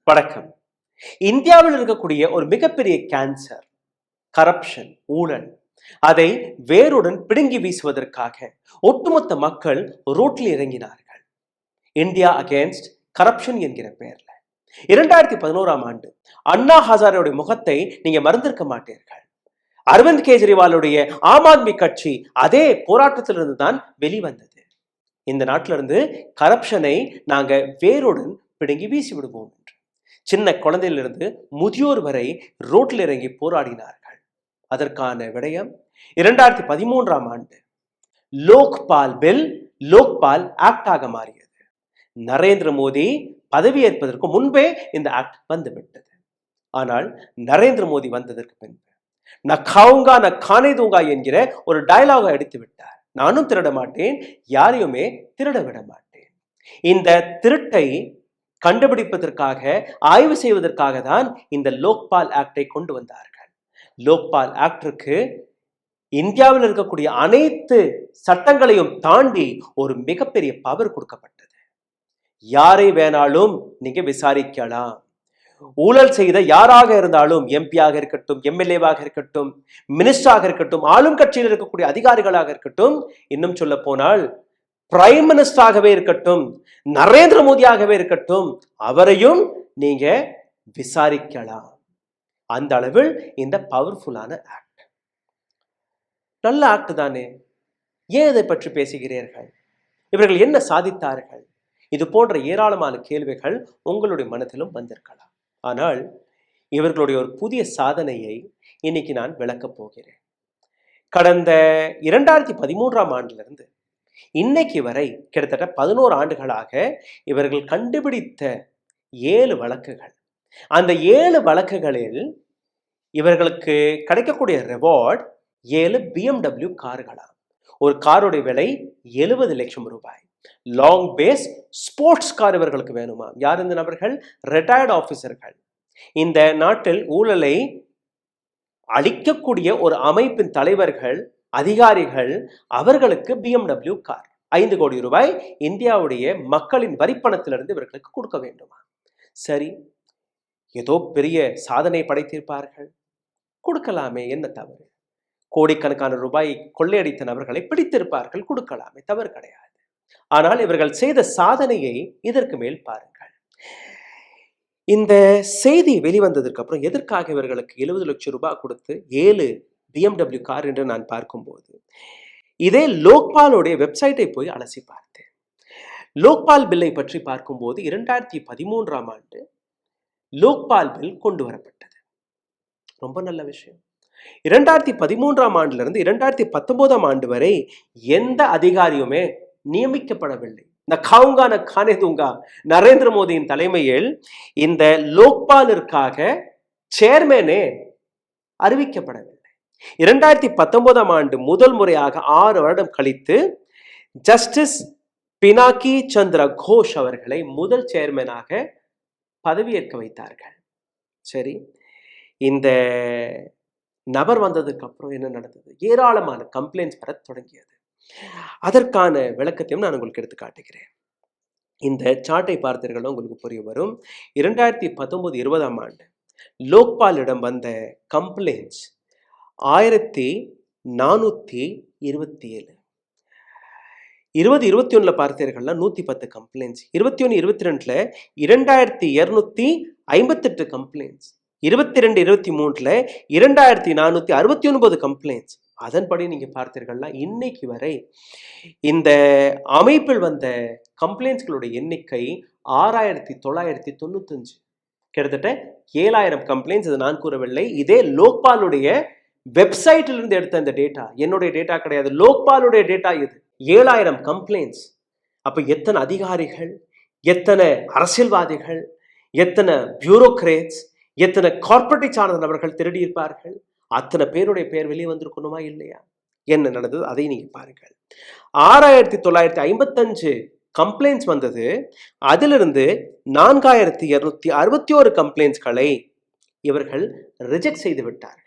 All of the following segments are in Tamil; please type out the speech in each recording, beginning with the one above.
வணக்கம். இந்தியாவில் இருக்கக்கூடிய ஒரு மிகப்பெரிய கேன்சர் கரப்ஷன், ஊழல். அதை வேருடன் பிடுங்கி வீசுவதற்காக ஒட்டுமொத்த மக்கள் ரோட்டில் இறங்கினார்கள். இந்தியா அகேன்ஸ்ட் கரப்ஷன் என்கிற பெயர்ல 2011ஆம் ஆண்டு அண்ணா ஹசாரேவுடைய முகத்தை நீங்க மறந்திருக்க மாட்டீர்கள். அரவிந்த் கெஜ்ரிவாலுடைய ஆம் ஆத்மி கட்சி அதே போராட்டத்திலிருந்து தான் வெளிவந்தது. இந்த நாட்டிலிருந்து கரப்ஷனை நாங்க வேருடன் பிடுங்கி வீசி விடுவோம் என்று சின்ன குழந்தையிலிருந்து முதியோர் வரை ரோட்டில் இறங்கி போராடினார்கள். அதற்கான விடயம் 2013ஆம் ஆண்டு லோக்பால் பில், லோக்பால் ஆக்டாக மாறியது. நரேந்திர மோடி பதவியேற்பதற்கு முன்பே இந்த ஆக்ட் வந்துவிட்டது. ஆனால் நரேந்திர மோடி வந்ததற்கு பின்பு ந காவுங்கா ந கானே தூங்கா என்கிற ஒரு டயலாக எடுத்து விட்டார். நானும் திருட மாட்டேன், யாரையுமே திருட விட மாட்டேன். இந்த திருட்டை கண்டுபிடிப்பதற்காக, ஆய்வு செய்வதற்காக தான் இந்த லோக்பால் ஆக்டை கொண்டு வந்தார்கள். லோக்பால் ஆக்டிற்கு இந்தியாவில் இருக்கக்கூடிய அனைத்து சட்டங்களையும் தாண்டி ஒரு மிகப்பெரிய பவர் கொடுக்கப்பட்டது. யாரை வேணாலும் நீங்க விசாரிக்கலாம். ஊழல் செய்த யாராக இருந்தாலும், எம்பியாக இருக்கட்டும், எம்எல்ஏவாக இருக்கட்டும், மினிஸ்டராக இருக்கட்டும், ஆளும் கட்சியில் இருக்கக்கூடிய அதிகாரிகளாக இருக்கட்டும், இன்னும் சொல்ல போனால் பிரைம் மினிஸ்டராகவே இருக்கட்டும், நரேந்திர மோடியாகவே இருக்கட்டும், அவரையும் நீங்க விசாரிக்கலாம். அந்த அளவில் இந்த பவர்ஃபுல்லான ஆக்ட். நல்ல ஆக்ட் தானே, ஏன் இதை பற்றி பேசுகிறீர்கள்? இவர்கள் என்ன சாதித்தார்கள்? இது போன்ற ஏராளமான கேள்விகள் உங்களுடைய மனதிலும் வந்திருக்கலாம். ஆனால் இவர்களுடைய ஒரு புதிய சாதனையை இன்னைக்கு நான் விளக்கப் போகிறேன். கடந்த 2013ஆம் ஆண்டிலிருந்து இன்னைக்கு வரை கிட்டத்தட்ட 11 ஆண்டுகளாக இவர்கள் கண்டுபிடித்த 7 வழக்குகள். அந்த 7 வழக்குகளில் இவர்களுக்கு கிடைக்கக்கூடிய ரிவார்ட் 7 BMW கார்களாம். ஒரு காருடைய விலை 70 லட்சம் ரூபாய். லாங் பேஸ் ஸ்போர்ட்ஸ் கார் இவர்களுக்கு வேணுமா? யார் இந்த நபர்கள்? ரிட்டையர்டு ஆபீசர்கள். இந்த நாட்டில் ஊழலை அளிக்கக்கூடிய ஒரு அமைப்பின் தலைவர்கள், அதிகாரிகள், அவர்களுக்கு BMW கார் 5 கோடி ரூபாய் இந்தியாவுடைய மக்களின் வரிப்பணத்திலிருந்து இவர்களுக்கு கொடுக்க வேண்டுமா? சரி, ஏதோ பெரிய சாதனை படைத்திருப்பார்கள், கொடுக்கலாமே, என்ன தவறு? கோடிக்கணக்கான ரூபாய் கொள்ளையடித்த நபர்களை பிடித்திருப்பார்கள், கொடுக்கலாமே, தவறு கிடையாது. ஆனால் இவர்கள் செய்த சாதனையை இதற்கு மேல் பாருங்கள். இந்த செய்தி வெளிவந்ததற்கு அப்புறம் எதற்காக இவர்களுக்கு 70 லட்சம் ரூபாய் கொடுத்து 7 BMW கார் என்று நான் பார்க்கும்போது, இதே லோக்பாலுடைய வெப்சைட்டை போய் அலசி பார்த்தேன். லோக்பால் பில்லை பற்றி பார்க்கும்போது 2013ஆம் ஆண்டு லோக்பால் பில் கொண்டு வரப்பட்டது. ரொம்ப நல்ல விஷயம். 2013ஆம் ஆண்டிலிருந்து 2019ஆம் ஆண்டு வரை எந்த அதிகாரியுமே நியமிக்கப்படவில்லை. ந காவுங்கா ந கானே தூங்கா நரேந்திர மோடியின் தலைமையில் இந்த லோக்பாலிற்காக சேர்மேனே அறிவிக்கப்படவில்லை. 2019ஆம் ஆண்டு முதல் முறையாக 6 வருடம் கழித்து ஜஸ்டிஸ் பினாக்கி சந்திர கோஷ் அவர்களை முதல் சேர்மேனாக பதவியேற்க வைத்தார்கள். சரி, இந்த நபர் வந்ததுக்கு அப்புறம் என்ன நடந்தது? ஏராளமான கம்ப்ளைண்ட்ஸ் வர தொடங்கியது. அதற்கான விளக்கத்தையும் நான் உங்களுக்கு எடுத்து காட்டுகிறேன். இந்த சார்ட்டை பார்த்தீர்களோ உங்களுக்கு புரிய வரும். 2019-20ஆம் ஆண்டு லோக்பாலிடம் வந்த கம்ப்ளைண்ட்ஸ் 1427. 2021 பார்த்தீர்கள்னா 110 கம்ப்ளைண்ட்ஸ். 21-22 2258 கம்ப்ளைண்ட்ஸ். 22-23 2469 கம்ப்ளைண்ட்ஸ். அதன்படி நீங்க பார்த்தீர்கள்னா இன்னைக்கு வரை இந்த அமைப்பில் வந்த கம்ப்ளைண்ட்ஸ்களுடைய எண்ணிக்கை 6995. கிட்டத்தட்ட 7000 கம்ப்ளைண்ட்ஸ். இது நான் கூறவில்லை, இதே லோக்பாலுடைய வெப்சைட்டில் இருந்து எடுத்த இந்த டேட்டா, என்னுடைய டேட்டா கிடையாது, லோக்பாலுடைய டேட்டா இது. 7000 கம்ப்ளைண்ட்ஸ். அப்ப எத்தனை அதிகாரிகள், எத்தனை அரசியல்வாதிகள், எத்தனை பியூரோக்ரேட்ஸ், எத்தனை கார்ப்பரேட்டை சார்ந்த நபர்கள் திருடி இருப்பார்கள்? அத்தனை பேருடைய பெயர் வெளியே வந்திருக்கணுமா இல்லையா? என்ன நடந்தது அதை நீங்க பாருங்கள். 6955 கம்ப்ளைண்ட்ஸ் வந்தது. அதிலிருந்து 4261 கம்ப்ளைண்ட்ஸ்களை இவர்கள் ரிஜெக்ட் செய்து விட்டார்கள்.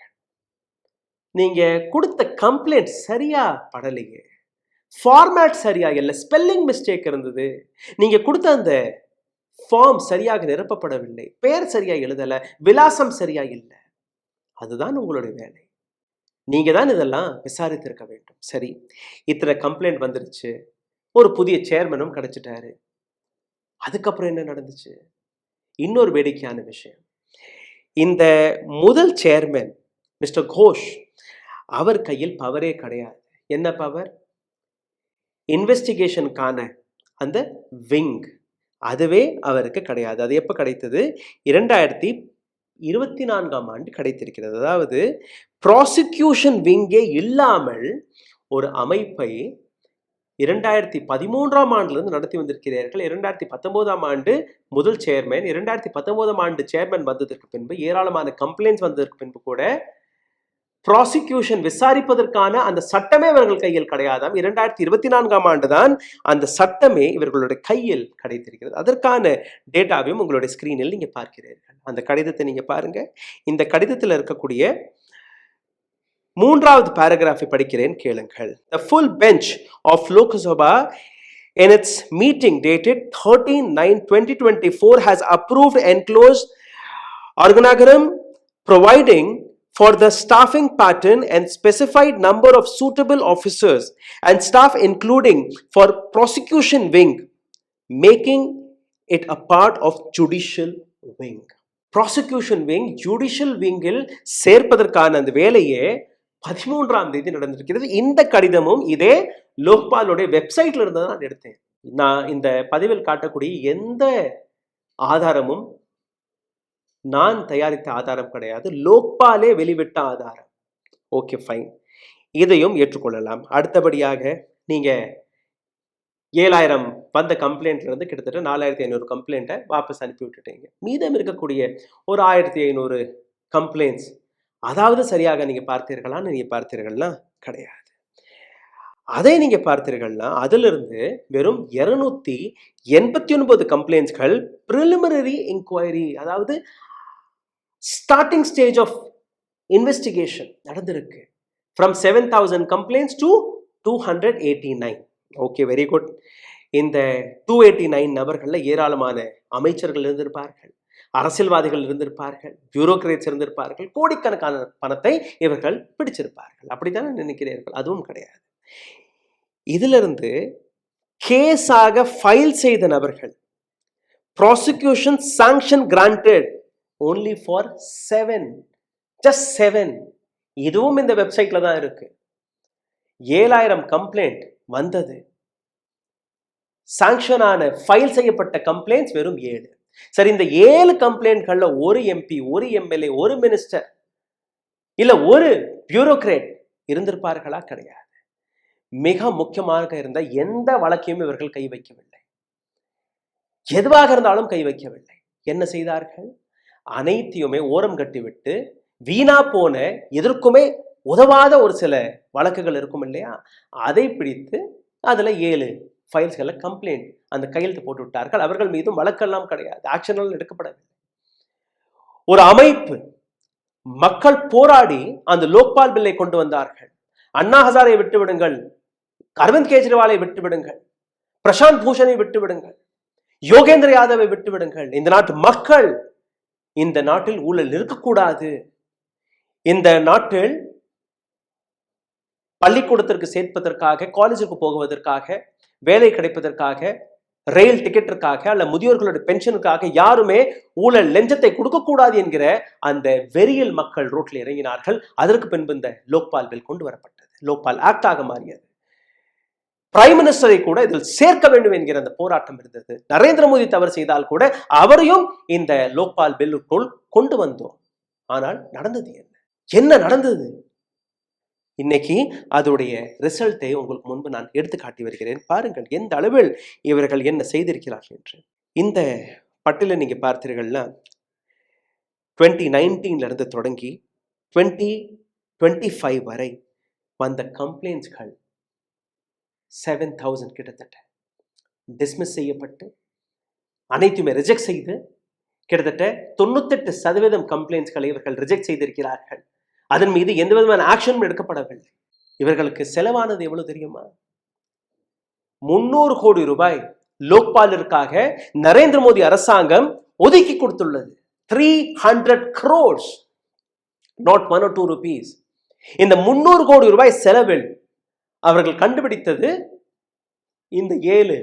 நீங்க கொடுத்த கம்ப்ளைண்ட் சரியா படலையே, ஃபார்மேட் சரியா இல்லை, ஸ்பெல்லிங் மிஸ்டேக் இருந்தது. நீங்க கொடுத்த அந்த ஃபார்ம் சரியாக நிரப்பப்படவில்லை, பெயர் சரியா எழுதல, விலாசம் சரியா இல்லை. அதுதான் உங்களுடைய வேலை. நீங்க தான் இதெல்லாம் விசாரித்திருக்க வேண்டும். சரி, இத்தனை கம்ப்ளைண்ட் வந்துருச்சு, ஒரு புதிய சேர்மனும் கிடைச்சிட்டாரு. அதுக்கப்புறம் என்ன நடந்துச்சு? இன்னொரு வேடிக்கையான விஷயம், இந்த முதல் சேர்மன் மிஸ்டர் கோஷ், அவர் கையில் பவரே கிடையாது. என்ன பவர்? இன்வெஸ்டிகேஷனுக்கான அந்த விங், அதுவே அவருக்கு கிடையாது. அது எப்போ கிடைத்தது? 2024ஆம் ஆண்டு கிடைத்திருக்கிறது. அதாவது ப்ராசிக்யூஷன் விங்கே இல்லாமல் ஒரு அமைப்பை 2013ஆம் ஆண்டிலிருந்து நடத்தி வந்திருக்கிறீர்கள். 2019ஆம் ஆண்டு முதல் சேர்மன், 2019ஆம் ஆண்டு சேர்மன் வந்ததற்கு பின்பு ஏராளமான கம்ப்ளைண்ட்ஸ் வந்ததற்கு பின்பு கூட ப்ராசிக்யூஷன் விசாரிப்பதற்கான அந்த சட்டமே இவர்கள் கையில் கிடையாதாம். 2024ஆம் ஆண்டு தான் அந்த சட்டமே இவர்களுடைய கையில் கிடைத்திருக்கிறது. அதற்கான டேட்டாவையும் உங்களுடைய ஸ்கிரீனில் நீங்க பார்க்கிறீர்கள். அந்த கடிதத்தை நீங்க பாருங்க. இந்த கடிதத்தில் இருக்கக்கூடிய 3வது பேராகிராஃபை படிக்கிறேன், கேளுங்கள். The full bench of Lok Sabha in its meeting dated 13/9/2024 has approved enclosed organogram providing for the staffing pattern and specified number of suitable officers and staff including for prosecution wing, making it a part of judicial wing. Prosecution wing judicial wingil சேர்ப்பதற்கான அந்த வேலையே 13ஆம் தேதி நடந்திருக்கிறது. இந்த கடிதமும் இதே லோக்பாலுடைய வெப்சைட்ல இருந்து தான் நான் எடுத்தேன். நான் இந்த பதிவில் காட்டக்கூடிய எந்த ஆதாரமும் நான் தயாரித்த ஆதாரம் கிடையாது, லோக்பாலே வெளிவிட்ட ஆதாரம். ஓகே, ஃபைன், இதையும் ஏற்றுக்கொள்ளலாம். அடுத்தபடியாக நீங்க 7000 வந்த கம்ப்ளைண்ட்ல இருந்து கிட்டத்தட்ட 4500 கம்ப்ளைண்ட்டை வாபஸ் அனுப்பி விட்டுட்டீங்க. மீதம் இருக்கக்கூடிய ஒரு 1500 கம்ப்ளைண்ட்ஸ், அதாவது சரியாக நீங்க பார்த்தீர்களான்னு நீங்க பார்த்தீர்கள்னா கிடையாது. அதை நீங்க பார்த்தீர்கள்னா அதிலிருந்து வெறும் 289 கம்ப்ளைண்ட்ஸ்கள் பிரிலிமினரி இன்கொயரி, அதாவது ஸ்டார்டிங் ஸ்டேஜ் ஆஃப் இன்வெஸ்டிகேஷன் நடந்திருக்கு. From 7000 complaints to 289. Okay, very good. இந்த 289 நபர்கள்ல ஏராளமான அமைச்சர்கள் இருந்திருப்பார்கள், அரசியல்வாதிகள் இருந்திருப்பார்கள், பியூரோக்ரேட்ஸ் இருந்திருப்பார்கள், கோடிக்கணக்கான பணத்தை இவர்கள் பிடிச்சிருப்பார்கள். அப்படித்தானே நினைக்கிறீர்கள்? அதுவும் கிடையாது. இதிலிருந்து கேஸாக ஃபைல் செய்த நபர்கள், prosecution sanction granted only for 7, just 7. இதுவும் இந்த வெப்சைட்ல தான் இருக்கு. 7000 கம்ப்ளைண்ட் வந்தது, சாங்ஷன் ஆன ஃபைல் செய்யப்பட்ட கம்ப்ளைண்ட்ஸ் வெறும் 7. சரி, இந்த 7 கம்ப்ளைண்ட்கள்ல ஒரு எம்பி, ஒரு எம்எல்ஏ, ஒரு மினிஸ்டர் இல்ல ஒரு பியூரோக்ரேட் இருந்திருப்பார்களா? கிடையாது. மிக முக்கியமாக இருந்த எந்த வழக்கையும் இவர்கள் கை வைக்கவில்லை. எதுவாக இருந்தாலும் கை வைக்கவில்லை. என்ன செய்தார்கள்? அனைத்தையுமே ஓரம் கட்டிவிட்டு வீணா போன, எதற்குமே உதவாத ஒரு சில வழக்குகள் இருக்கும் இல்லையா, அதை பிடித்து அதுல 7 ஃபைல்ஸ்களை கம்ப்ளைண்ட் அந்த கையெழுத்து போட்டு விட்டார்கள். அவர்கள் மீதும் வழக்கெல்லாம் கிடையாது, ஆக்ஷன் எடுக்கப்படவில்லை. ஒரு அமைப்பு, மக்கள் போராடி அந்த லோக்பால் பில்லை கொண்டு வந்தார்கள். அண்ணா ஹசாரை விட்டு விடுங்கள், அரவிந்த் கெஜ்ரிவாலை விட்டு விடுங்கள், பிரசாந்த் பூஷனை விட்டு விடுங்கள், யோகேந்திர யாதவை விட்டு விடுங்கள். இந்த நாட்டு மக்கள் இந்த நாட்டில் ஊழல் இருக்கக்கூடாது, இந்த நாட்டில் பள்ளிக்கூடத்திற்கு சேர்ப்பதற்காக, காலேஜுக்கு போகுவதற்காக, வேலை கிடைப்பதற்காக, ரயில் டிக்கெட்டிற்காக அல்ல முதியோர்களுடைய பென்ஷனுக்காக யாருமே ஊழல் லஞ்சத்தை கொடுக்கக்கூடாது என்கிற அந்த வெறியில் மக்கள் ரோட்டில் இறங்கினார்கள். அதற்கு பின்பு இந்த லோக்பால் பில் கொண்டு வரப்பட்டது, லோக்பால் ஆக்டாக மாறியது. பிரைம் மினிஸ்டரை கூட இதில் சேர்க்க வேண்டும் என்கிற அந்த போராட்டம் இருந்தது. நரேந்திர மோடி தவறு செய்தால் கூட அவரையும் இந்த லோக்பால் பில்லுக்குள் கொண்டு வந்தோம். ஆனால் நடந்தது என்ன? என்ன நடந்தது? இன்னைக்கு அதோடைய ரிசல்ட்டை உங்களுக்கு முன்பு நான் எடுத்து காட்டி வருகிறேன். பாருங்கள் எந்த அளவில் இவர்கள் என்ன செய்திருக்கிறார்கள் என்று. இந்த பட்டியலை நீங்க பார்த்தீர்கள்னா 2019 இருந்து தொடங்கி 2025 வரை வந்த கம்ப்ளைண்ட்ஸ்கள் 7000 கிட்டத்தட்ட டிஸ்மிஸ் செய்யப்பட்டு, அனைத்துமே ரிஜெக்ட் செய்து, கிட்டத்தட்ட 98% கம்ப்ளைண்ட்ஸ்களை இவர்கள் ரிஜெக்ட் செய்திருக்கிறார்கள். அதன் மீது எந்த விதமான ஆக்ஷனும் எடுக்கப்படவில்லை. இவர்களுக்கு செலவானது எவ்வளவு தெரியுமா? 300 கோடி ரூபாய் லோக்பாலிற்காக நரேந்திர மோடி அரசாங்கம் ஒதுக்கி கொடுத்துள்ளது 300 crores, not 1 or 2 rupees. இந்த 300 கோடி ரூபாய் செலவில் அவர்கள் கண்டுபிடித்தது இந்த 7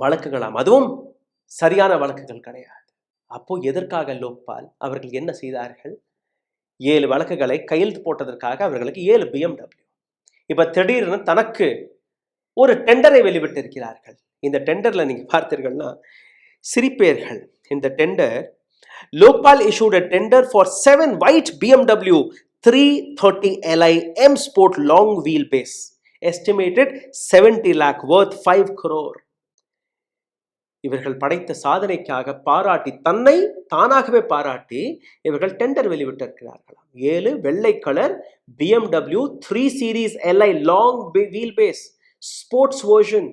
வழக்குகளாம். அதுவும் சரியான வழக்குகள் கிடையாது. அப்போ எதற்காக லோக்பால் அவர்கள் என்ன செய்தார்கள்? 7 வழக்குகளை கையெழுத்து போட்டதற்காக அவர்களுக்கு 7 BMW. இப்ப திடீர்னு தனக்கு ஒரு டெண்டரை வெளிவிட்டு இருக்கிறார்கள். இந்த டெண்டர்ல நீங்க பார்த்தீர்கள்னா சிரிப்பேர்கள். இந்த tender, Lokpal issued a tender for 7 white BMW 330 Li M Sport long wheelbase, estimated 70 lakh, worth 5 crore. இவர்கள் படைத்த சாதனைக்காக பாராட்டி, தன்னை தானாகவே பாராட்டி இவர்கள் டெண்டர் வெளிவிட்டிருக்கிறார்களாம். 7 வெள்ளை colour BMW 3 Series Li long wheelbase sports version,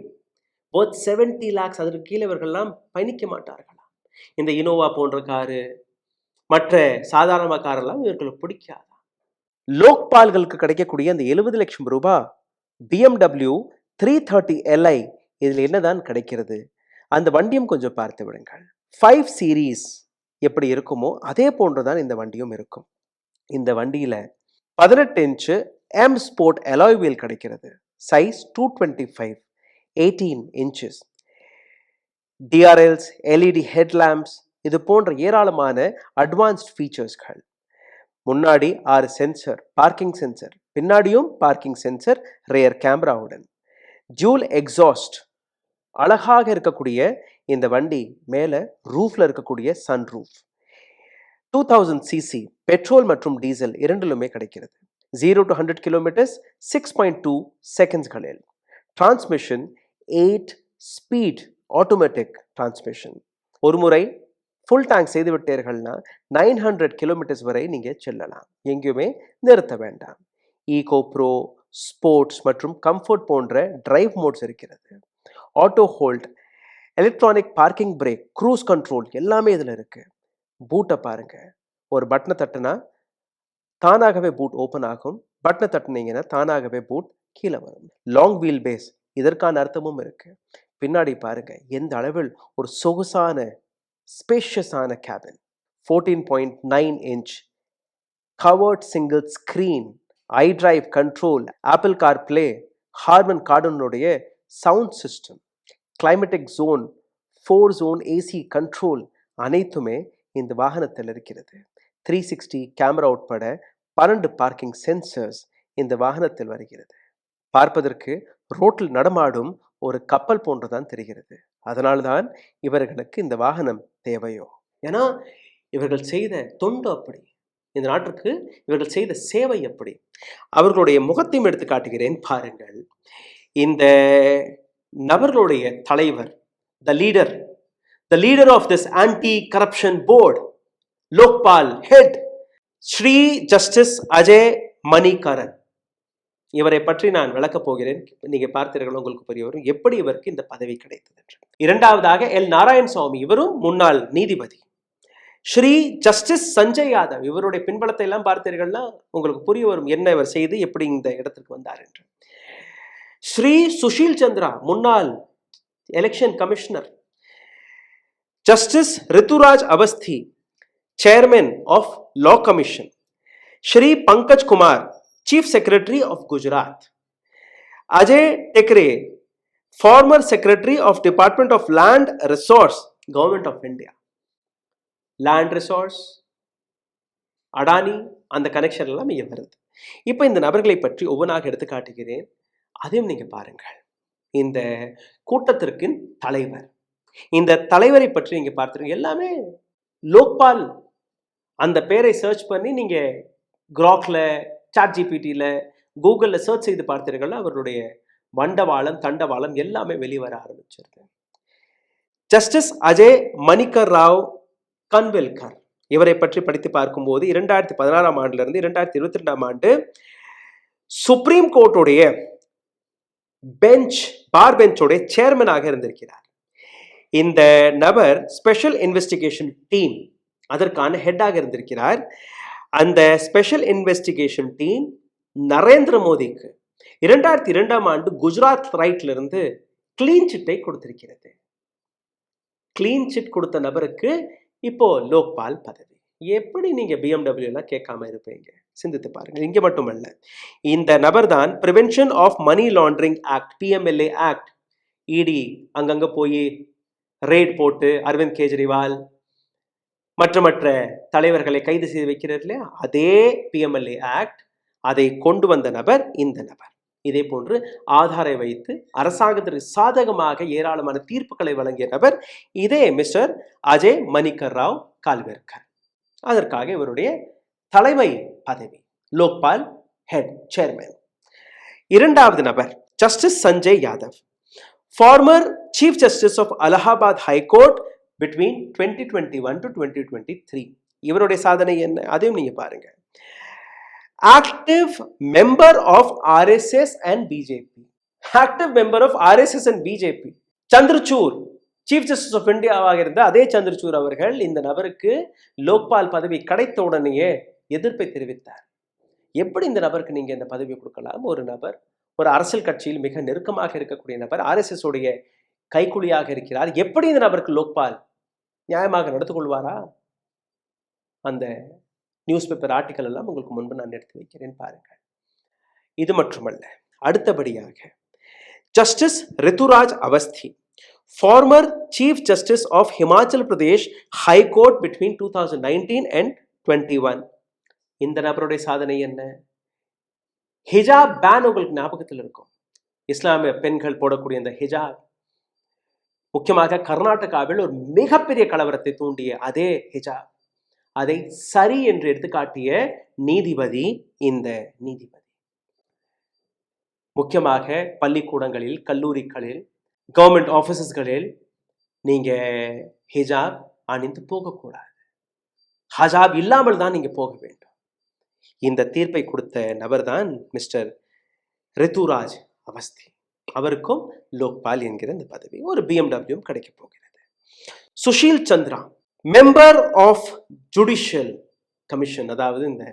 worth 70 lakhs. அதற்கு கீழே இவர்கள்லாம் பயணிக்க மாட்டார்களாம். இந்த இனோவா போன்ற காரு, மற்ற சாதாரண காரெல்லாம் இவர்களுக்கு பிடிக்காது. லோக்பால்களுக்கு கிடைக்கக்கூடிய அந்த 70 லட்சம் ரூபாய் BMW 330 Li, இதில் என்னதான் கிடைக்கிறது? அந்த வண்டியும் கொஞ்சம் பார்த்து விடுங்கள். 5 சீரீஸ் எப்படி இருக்குமோ அதே போன்றுதான் இந்த வண்டியும் இருக்கும். இந்த வண்டியில 18 inch M Sport alloy wheel கிடைக்கிறது. Size 225, 18 inches. DRLs, LED headlamps, இது போன்ற ஏராளமான அட்வான்ஸ்ட் ஃபீச்சர்ஸ்கள். முன்னாடி 6 சென்சர், பார்க்கிங் சென்சர், பின்னாடியும் பார்க்கிங் சென்சர், ரியர் கேமராவுடன். ஜூல் எக்ஸாஸ்ட், அழகாக இருக்கக்கூடிய இந்த வண்டி மேல ரூஃப்ல இருக்கக்கூடிய சன் ரூஃப். 2000 cc பெட்ரோல் மற்றும் டீசல் இரண்டிலுமே கிடைக்கிறது. 0 to 100 kilometers 6.2 செகண்ட்ஸ்களில். Transmission 8 speed automatic transmission. ஒரு முறை ஃபுல் டேங்க் செய்து விட்டீர்கள்னா 900 கிலோமீட்டர்ஸ் வரை நீங்க செல்லலாம், எங்கேயுமே நிறுத்த வேண்டாம். ஈகோ ப்ரோ, ஸ்போர்ட்ஸ் மற்றும் கம்ஃபர்ட் போன்ற டிரைவ் மோட்ஸ் இருக்கிறது. Auto hold, electronic parking brake, cruise control எல்லாமே இதில் இருக்கு. பூட்டை பாருங்க, ஒரு பட்டனை தட்டுனா தானாகவே பூட் ஓப்பன் ஆகும், பட்டனை தட்டுனீங்கன்னா தானாகவே பூட் கீழே வரும். லாங் வீல் பேஸ், இதற்கான அர்த்தமும் இருக்கு. பின்னாடி பாருங்க எந்த அளவில் ஒரு சொகுசான ஸ்பேஷியஸான cabin. 14.9 inch curved single screen, iDrive control, Apple CarPlay, Harman கார்டனுடைய sound system, climatic zone, 4 zone AC control அனைத்துமே இந்த வாகனத்தில் இருக்கிறது. 360 கேமரா உட்பட 12 பார்க்கிங் சென்சர்ஸ் இந்த வாகனத்தில் வருகிறது. பார்ப்பதற்கு ரோட்டில் நடமாடும் ஒரு கப்பல் போன்றுதான் தெரிகிறது. அதனால்தான் இவர்களுக்கு இந்த வாகனம் தேவையோ. ஏன்னா இவர்கள் செய்த தொண்டு அப்படி, இந்த நாட்டுக்கு இவர்கள் செய்த சேவை எப்படி. அவர்களுடைய முகத்தையும் எடுத்து காட்டுகிறேன் பாருங்கள். இந்த நபர்களுடைய தலைவர், the leader of this anti-corruption board, Lokpal head, Shri justice Ajay Manikaran. இவரை பற்றி நான் விளக்கப் போகிறேன். நீங்க பார்த்தீர்கள், உங்களுக்கு புரிய வரும் எப்படி இவருக்கு இந்த பதவி கிடைத்தது என்று. இரண்டாவதாக எல் நாராயணசாமி, இவரும் முன்னாள் நீதிபதி. ஸ்ரீ ஜஸ்டிஸ் சஞ்சய் யாதவ், இவருடைய பின்பலத்தை எல்லாம் பார்த்தீர்கள்னா உங்களுக்கு புரிய வரும் என்ன இவர் செய்து எப்படி இந்த இடத்திற்கு வந்தார் என்று. ஸ்ரீ சுஷீல் சந்திரா, முன்னாள் election commissioner. Justice Rituraj Awasthi, chairman of law commission. Shri Pankaj Kumar, Chief Secretary of Gujarat. Ajay Tekre, former Secretary of Department of Land Resource, Government of India. Land Resource, Adani, அந்த கனெக்ஷன் எல்லாம் இங்கே வருது. இப்போ இந்த நபர்களை பற்றி ஒவ்வொன்றாக எடுத்து காட்டுகிறேன், அதையும் நீங்க பாருங்கள். இந்த கூட்டத்திற்கு தலைவர், இந்த தலைவரை பற்றி நீங்க பார்த்துருங்க. எல்லாமே லோக்பால். அந்த பேரை சர்ச் பண்ணி நீங்க கிராக்ல, சாட் ஜிபிடியில், கூகுளில் சர்ச் செய்து பார்த்தீர்கள், அவருடைய வண்டவாளம், தண்டவாளம் எல்லாமே வெளிவர ஆரம்பிச்சிருக்கு. ஜஸ்டிஸ் அஜய் மணிகர் ராவ் கன்வில்கர், இவரை பற்றி படித்து பார்க்கும்போது 2016 ஆண்டிலிருந்து 2022 ஆண்டு சுப்ரீம் கோர்ட்டுடைய பார் பெஞ்சோடைய சேர்மனாக இருந்திருக்கிறார். இந்த நபர் ஸ்பெஷல் இன்வெஸ்டிகேஷன் டீம் அதற்கான ஹெட்டாக இருந்திருக்கிறார். அந்த ஸ்பெஷல் இன்வெஸ்டிகேஷன் டீம் நரேந்திர மோடிக்கு 2002 ஆண்டு குஜராத் ரைட்ல இருந்து கிளீன் சிட்டை கொடுத்திருக்கிறது. கிளீன் சிட் கொடுத்த நபருக்கு இப்போ லோக்பால் பதவி. எப்படி நீங்க BMW எல்லாம் கேட்காம இருப்பீங்க? சிந்தித்து பாருங்க. இங்க மட்டுமல்ல, இந்த நபர் தான் prevention of money laundering act, PMLA act, ED அங்கங்க போய் ரெய்ட் போட்டு அரவிந்த் கெஜ்ரிவால் மற்ற தலைவர்களை கைது செய்து வைக்கிறார் இல்லையா, அதே PMLA ஆக்ட், அதை கொண்டு வந்த நபர் இந்த நபர். இதே போன்று ஆதாரை வைத்து அரசாங்கத்திற்கு சாதகமாக ஏராளமான தீர்ப்புகளை வழங்கிய நபர் இதே மிஸ்டர் அஜய் மணிகர் ராவ் கால்வேர்கர். அதற்காக இவருடைய தலைமை பதவி லோக்பால் ஹெட் சேர்மன். இரண்டாவது நபர் justice Sanjay Yadav, former chief justice of Allahabad high court between 2021 to 2023. இவருடைய சாதனை என்ன, அதையும் நீங்க பாருங்க. Active member of RSS and BJP. Active member of RSS and BJP. Chandrachud chief justice of இந்தியாவாக இருந்த அதே சந்திரசூர் அவர்கள் இந்த நபருக்கு லோக்பால் பதவி கிடைத்த உடனேயே எதிர்ப்பை தெரிவித்தார். எப்படி இந்த நபருக்கு நீங்க இந்த பதவி கொடுக்கலாம்? ஒரு நபர் ஒரு அரசியல் கட்சியில் மிக நெருக்கமாக இருக்கக்கூடிய நபர், RSS உடைய கைக்குலியாக இருக்கிறார். எப்படி இந்த நபருக்கு லோக்பால் நியாயமாக நடந்து கொள்வாரா? அந்த நியூஸ் பேப்பர் ஆர்டிக்கல் எல்லாம் உங்களுக்கு முன்பு நான் எடுத்து வைக்கிறேன் பாருங்கள். இது மட்டுமல்ல, அடுத்தபடியாக justice Rituraj Awasthi, former chief justice of Himachal Pradesh high court between 2019 and 21. இந்த நபருடைய சாதனை என்ன? ஹிஜாப் பேன் உங்களுக்கு ஞாபகத்தில் இருக்கும். இஸ்லாமிய பெண்கள் போடக்கூடிய இந்த ஹிஜாப் முக்கியமாக கர்நாடகாவில் ஒரு மிகப்பெரிய கலவரத்தை தூண்டிய அதே ஹிஜாப், அதை சரி என்று எடுத்துக்காட்டிய நீதிபதி இந்த நீதிபதி. முக்கியமாக பள்ளிக்கூடங்களில், கல்லூரிகளில், கவர்மெண்ட் ஆபீசஸ்களில் நீங்க ஹிஜாப் அணிந்து போகக்கூடாது. ஹஜாப் இல்லாமல் தான் நீங்க போக வேண்டும். இந்த தீர்ப்பை கொடுத்த நபர் தான் மிஸ்டர் ரித்துராஜ் அவஸ்தி. அவருக்கும் லோக்பால் என்கிற இந்த பதவி, ஒரு BMW கிடைக்க போகிறது. Sushil Chandra, member of judicial commission, அதாவது இந்த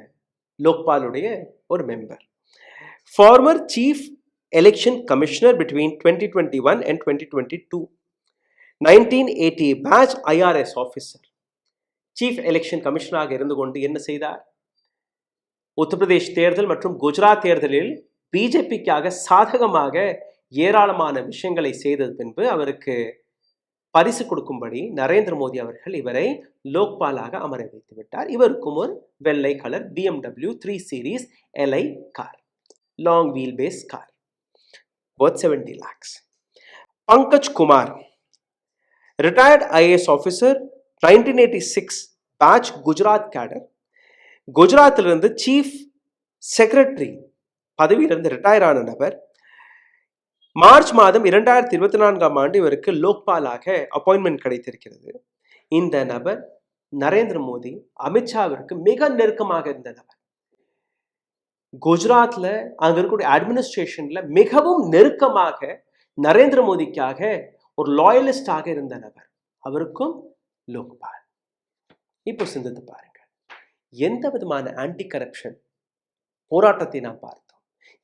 லோக்பாலுடைய ஒரு member, former chief election commissioner between 2021 and 2022, 1980 batch IRS officer, chief election கமிஷனராக இருந்து கொண்டு என்ன செய்தார்? உத்தரப்பிரதேஷ் தேர்தல் மற்றும் குஜராத் தேர்தலில் பிஜேபிக்காக சாதகமாக ஏராளமான விஷயங்களை செய்தது பின்பு அவருக்கு பரிசு கொடுக்கும்படி நரேந்திர மோடி அவர்கள் இவரை லோக்பாலாக அமர வைத்து விட்டார். இவருக்கும் ஒரு வெள்ளை colour BMW 3 Series LI car, long wheel base car, worth 70 lakhs. Pankaj Kumar, retired IAS officer, 1986 batch Gujarat cadre, குஜராத்திலிருந்து சீஃப் செக்ரட்டரி பதவியிலிருந்து ரிட்டையர் ஆன நபர். மார்ச் மாதம் 2024ஆம் ஆண்டு இவருக்கு லோக்பாலாக அப்பாயின்மெண்ட் கிடைத்திருக்கிறது. இந்த நபர் நரேந்திர மோடி, அமித்ஷாவிற்கு மிக நெருக்கமாக இருந்த நபர். குஜராத்ல அங்க இருக்கக்கூடிய அட்மினிஸ்ட்ரேஷன்ல மிகவும் நெருக்கமாக நரேந்திர மோடிக்காக ஒரு லாயலிஸ்டாக இருந்த நபர். அவருக்கும் லோக்பால். இப்போ சிந்தித்து பாருங்க, எந்த விதமான ஆன்டி கரப்ஷன் போராட்டத்தை நாம் பார்த்தோம்,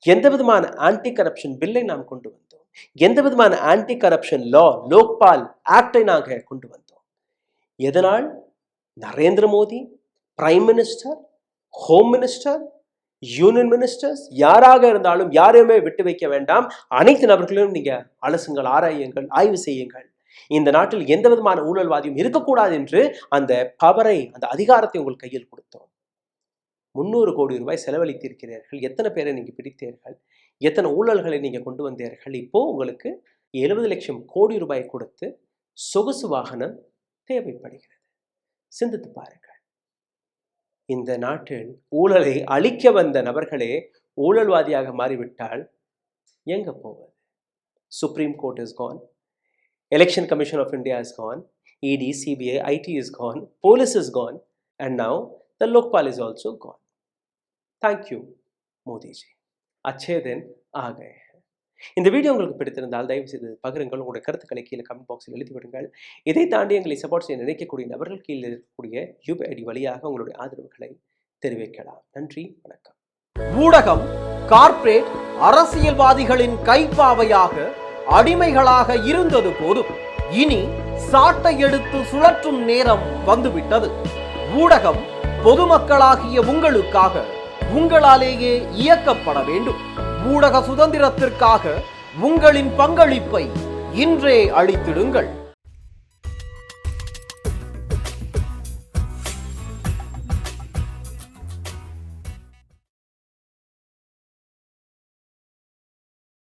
எந்த விதமான ஆன்டி கரப்ஷன் பில்லை நாம் கொண்டு வந்தோம், எந்த விதமான ஆன்டி கரப்ஷன் லா லோக்பால் ஆக்டை நாங்கள் கொண்டு வந்தோம். எதனால்? Narendra Modi, prime minister, home minister, union ministers யாராக இருந்தாலும் யாரையுமே விட்டு வைக்க வேண்டாம். அனைத்து நபர்களையும் நீங்க அலசுங்கள், ஆராயுங்கள், ஆய்வு செய்யுங்கள். இந்த நாட்டில் எந்த விதமான ஊழல்வாதியும் இருக்கக்கூடாது என்று அந்த பவரை, அந்த அதிகாரத்தை உங்கள் கையில் கொடுத்தோம். 300 கோடி ரூபாய் செலவழித்திருக்கிறீர்கள். எத்தனை பேரை நீங்க பிடித்தீர்கள்? எத்தனை ஊழல்களை நீங்க கொண்டு வந்தீர்கள்? இப்போ உங்களுக்கு 70 லட்சம் கோடி ரூபாய் கொடுத்து சொகுசு வாகனம் தேவைப்படுகிறது. சிந்தித்து பாருங்கள். இந்த நாட்டில் ஊழலை அழிக்க வந்த நபர்களே ஊழல்வாதியாக மாறிவிட்டால் எங்க போவது? Supreme court is gone, election commission of India is gone, ED, CBI, IT is gone, police is gone, and now the Lokpal is also gone. Thank you, Modi ji. अच्छे दिन आ गए हैं. இந்த வீடியோ உங்களுக்கு பிடித்திருந்தால் தயவு செய்து பகிருங்கள். உங்களுடைய கருத்துக்களை கீழே கமெண்ட் பாக்ஸில் எழுதி விடுங்கள். இதை தாண்டி எங்களை சப்போர்ட் செய்ய நினைக்கக்கூடிய நபர்கள் கீழே இருக்கக்கூடிய UPI ID வழியாக உங்களுடைய ஆதரவுகளை தெரிவிக்கலாம். நன்றி, வணக்கம். ஊடகம், கார்ப்பரேட், அரசியல்வாதிகளின் கைப்பாவையாக அடிமைகளாக இருந்தது போதும். இனி சாட்டை எடுத்து சுழற்றும் நேரம் வந்துவிட்டது. ஊடகம் பொதுமக்களாகிய உங்களுக்காக உங்களாலேயே இயக்கப்பட வேண்டும். ஊடக சுதந்திரத்திற்காக உங்களின் பங்களிப்பை இன்றே அளித்திடுங்கள்.